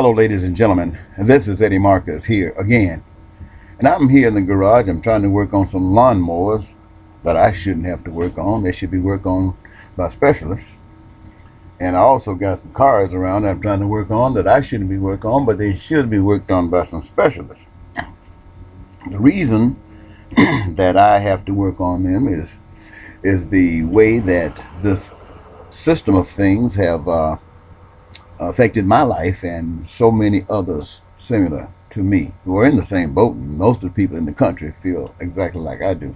Hello, ladies and gentlemen. This is Eddie Marcus here again. And I'm here in the garage. I'm trying to work on some lawnmowers that I shouldn't have to work on. They should be worked on by specialists. And I also got some cars around that I'm trying to work on that I shouldn't be working on, but they should be worked on by some specialists. The reason that I have to work on them is the way that this system of things have affected my life and so many others similar to me who are in the same boat. And most of the people in the country feel exactly like I do,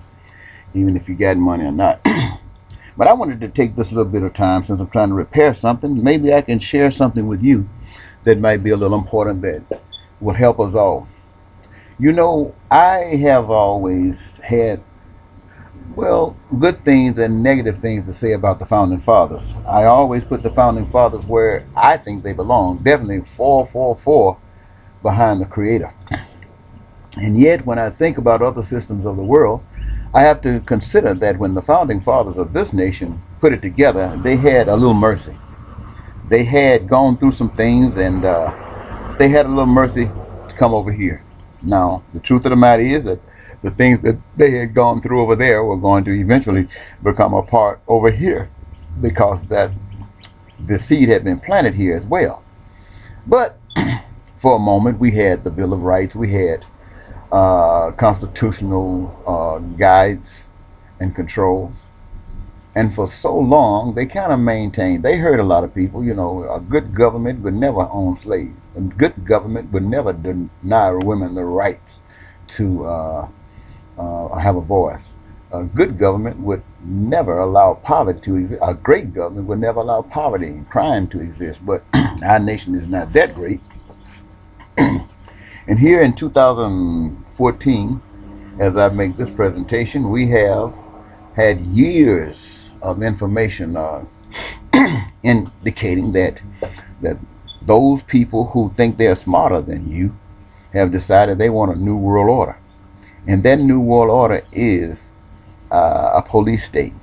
even if you got money or not. But I wanted to take this little bit of time, since I'm trying to repair something. Maybe I can share something with you that might be a little important, that will help us all. You know, I have always had, well, good things and negative things to say about the Founding Fathers. I always put the Founding Fathers where I think they belong, definitely 444 behind the Creator. And yet, when I think about other systems of the world, I have to consider that when the Founding Fathers of this nation put it together, they had a little mercy. They had gone through some things, and they had a little mercy to come over here. Now, the truth of the matter is that the things that they had gone through over there were going to eventually become a part over here, because that the seed had been planted here as well. But for a moment, we had the Bill of Rights, we had constitutional guides and controls. And for so long, they kind of maintained, they hurt a lot of people. You know, a good government would never own slaves. A good government would never deny women the rights to have a voice. A good government would never allow poverty to exist. A great government would never allow poverty and crime to exist. But our nation is not that great. And here in 2014, as I make this presentation, we have had years of information indicating that those people who think they're smarter than you have decided they want a new world order. And that new world order is a police state.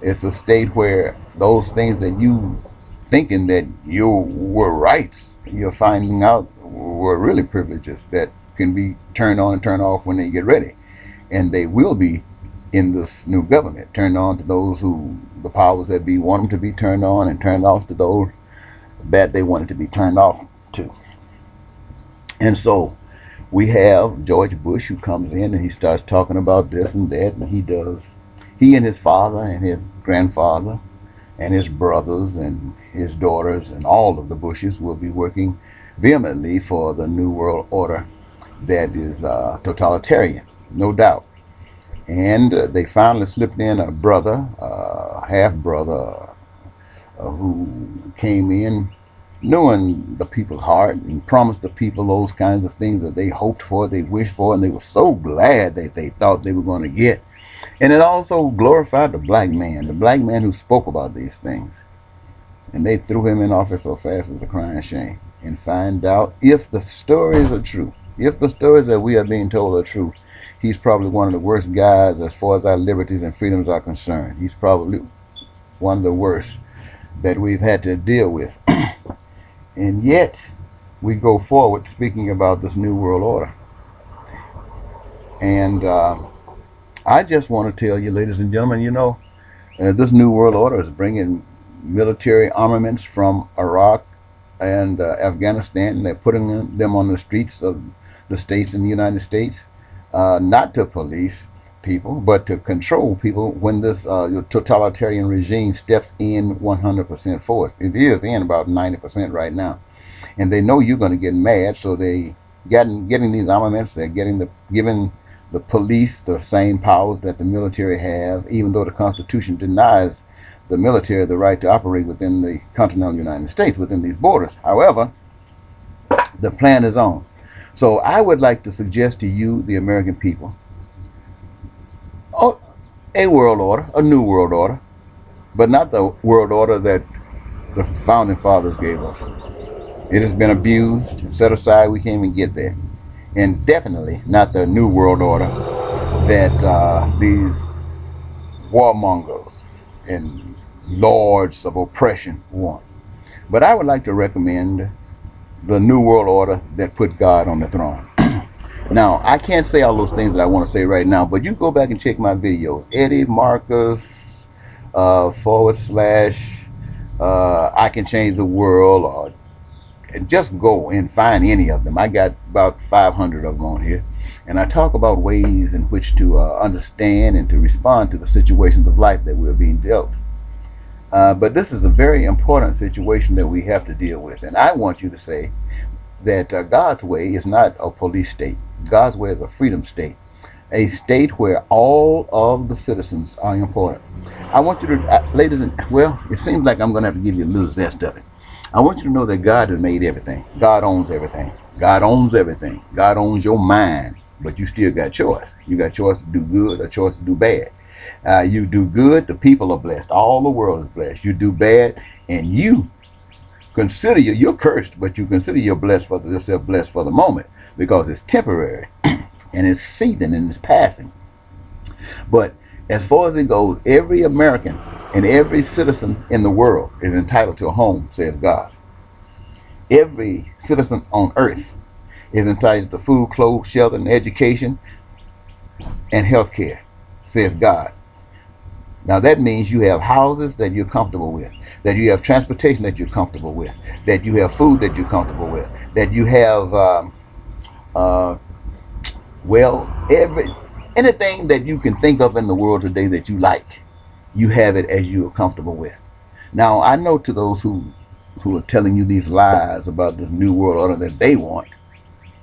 It's a state where those things that you thinking that you were rights, you're finding out were really privileges that can be turned on and turned off when they get ready. And they will be in this new government, turned on to those who, the powers that be, want them to be turned on, and turned off to those that they wanted to be turned off to. And so we have George Bush, who comes in and he starts talking about this and that, and he and his father and his grandfather and his brothers and his daughters and all of the Bushes will be working vehemently for the new world order that is totalitarian, no doubt. And they finally slipped in a brother, half-brother, who came in knowing the people's heart and promised the people those kinds of things that they hoped for, they wished for, and they were so glad that they thought they were going to get. And it also glorified the black man who spoke about these things. And they threw him in office so fast as a crying shame. And find out, if the stories are true, if the stories that we are being told are true, he's probably one of the worst guys as far as our liberties and freedoms are concerned. He's probably one of the worst that we've had to deal with. And yet, we go forward speaking about this new world order. And I just want to tell you, ladies and gentlemen, you know, this new world order is bringing military armaments from Iraq and Afghanistan. They're putting them on the streets of the states in the United States, not to police people, but to control people when this totalitarian regime steps in 100% force. It is in about 90% right now. And they know you're going to get mad, so they getting these armaments. They're giving the police the same powers that the military have, even though the Constitution denies the military the right to operate within the continental United States, within these borders. However, the plan is on. So I would like to suggest to you, the American people, a world order, a new world order, but not the world order that the Founding Fathers gave us. It has been abused and set aside. We can't even get there. And definitely not the new world order that these warmongers and lords of oppression want. But I would like to recommend the New World Order that put God on the throne. Now, I can't say all those things that I want to say right now, but you go back and check my videos. Eddie Marcus forward slash I Can Change the World, or just go and find any of them. I got about 500 of them on here. And I talk about ways in which to understand and to respond to the situations of life that we're being dealt. But this is a very important situation that we have to deal with. And I want you to say that God's way is not a police state. God's way is a freedom state, a state where all of the citizens are important. I want you to, ladies and, well, it seems like I'm going to have to give you a little zest of it. I want you to know that God has made everything. God owns everything. God owns everything. God owns your mind, but you still got choice. You got choice to do good or choice to do bad. You do good, the people are blessed. All the world is blessed. You do bad, and you consider you're cursed, but you consider yourself blessed for the moment because it's temporary and it's seething and it's passing. But as far as it goes, every American and every citizen in the world is entitled to a home, says God. Every citizen on earth is entitled to food, clothes, shelter, and education and health care, says God. Now that means you have houses that you're comfortable with, that you have transportation that you're comfortable with, that you have food that you're comfortable with, that you have, anything that you can think of in the world today that you like, you have it as you are comfortable with. Now I know to those who are telling you these lies about this new world order that they want,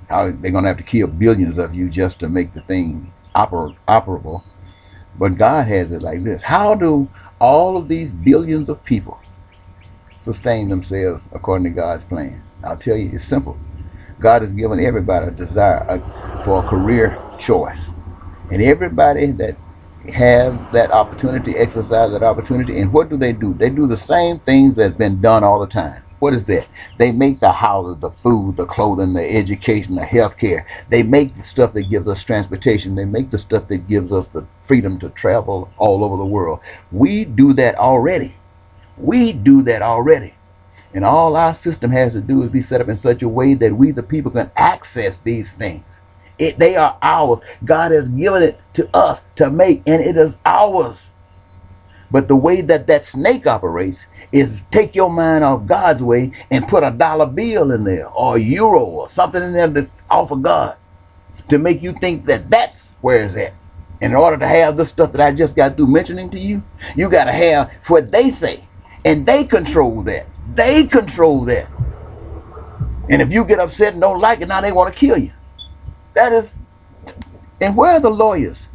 how they're going to have to kill billions of you just to make the thing operable. But God has it like this. How do all of these billions of people sustain themselves according to God's plan? I'll tell you, it's simple. God has given everybody a desire for a career choice. And everybody that have that opportunity, exercise that opportunity, and what do? They do the same things that's been done all the time. What is that? They make the houses, the food, the clothing, the education, the health care. They make the stuff that gives us transportation. They make the stuff that gives us the freedom to travel all over the world. We do that already. We do that already. And all our system has to do is be set up in such a way that we, the people, can access these things. They are ours. God has given it to us to make, and it is ours. But the way that snake operates is take your mind off God's way and put a dollar bill in there or a euro or something in there to offer God to make you think that that's where it's at. In order to have the stuff that I just got through mentioning to you, you got to have what they say. And they control that. They control that. And if you get upset and don't like it, now they want to kill you. That is, and where are the lawyers?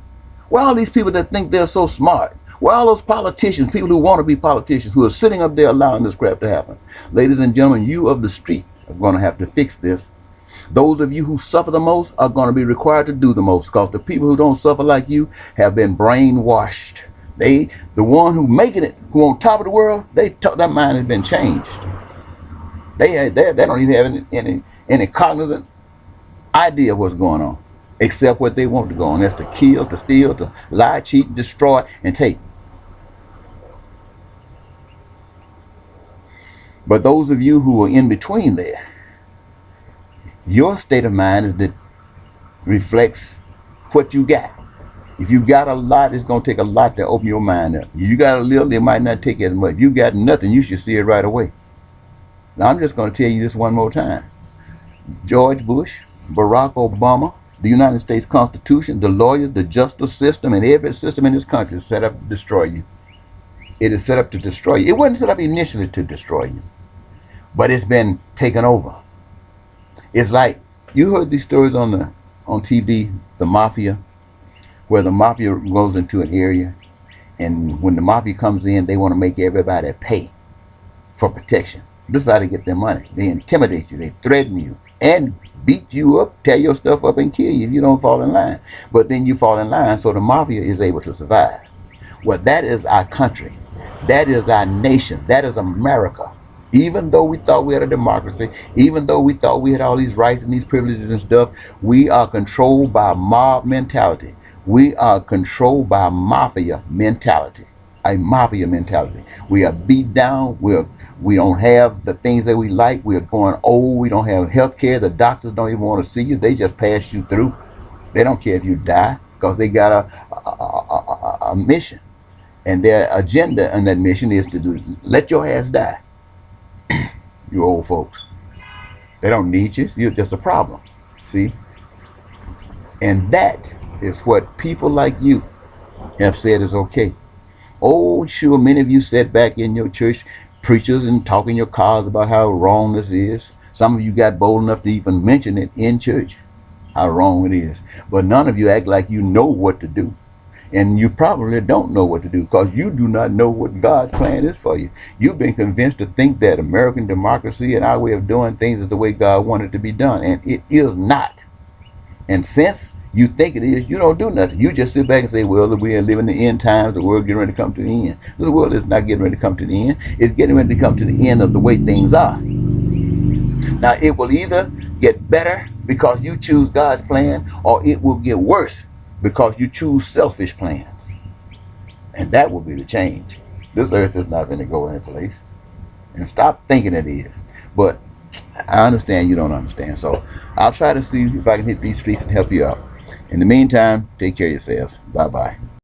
Where are all these people that think they're so smart? Where are all those politicians, people who want to be politicians, who are sitting up there allowing this crap to happen? Ladies and gentlemen, you of the street are going to have to fix this. Those of you who suffer the most are going to be required to do the most, because the people who don't suffer like you have been brainwashed. The one who making it, who on top of the world, that mind has been changed. They don't even have any cognizant idea of what's going on, except what they want to go on. That's to kill, to steal, to lie, cheat, destroy, and take. But those of you who are in between there, your state of mind is that reflects what you got. If you got a lot, it's going to take a lot to open your mind up. If you got a little, it might not take as much. If you got nothing, you should see it right away. Now, I'm just going to tell you this one more time. George Bush, Barack Obama, the United States Constitution, the lawyers, the justice system, and every system in this country is set up to destroy you. It is set up to destroy you. It wasn't set up initially to destroy you, but it's been taken over. It's like, you heard these stories on TV, the mafia, where the mafia goes into an area, and when the mafia comes in, they want to make everybody pay for protection. This is how they get their money. They intimidate you, they threaten you, and beat you up, tear your stuff up, and kill you if you don't fall in line. But then you fall in line, so the mafia is able to survive. Well, that is our country. That is our nation. That is America. Even though we thought we had a democracy, even though we thought we had all these rights and these privileges and stuff, we are controlled by mob mentality. We are controlled by mafia mentality. A mafia mentality. We are beat down. We don't have the things that we like. We're going old. We don't have health care. The doctors don't even want to see you. They just pass you through. They don't care if you die because they got a mission. And their agenda on that mission is to do let your ass die, you old folks. They don't need you. You're just a problem. See? And that is what people like you have said is okay. Oh, sure, many of you sat back in your church preachers and talk in your cars about how wrong this is. Some of you got bold enough to even mention it in church, how wrong it is. But none of you act like you know what to do. And you probably don't know what to do because you do not know what God's plan is for you. You've been convinced to think that American democracy and our way of doing things is the way God wanted it to be done. And it is not. And since you think it is, you don't do nothing. You just sit back and say, well, we are living in the end times. The world getting ready to come to the end. The world is not getting ready to come to the end. It's getting ready to come to the end of the way things are. Now, it will either get better because you choose God's plan, or it will get worse because you choose selfish plans. And that will be the change. This earth is not going to go any place. And stop thinking it is. But I understand you don't understand. So I'll try to see if I can hit these streets and help you out. In the meantime, take care of yourselves. Bye-bye.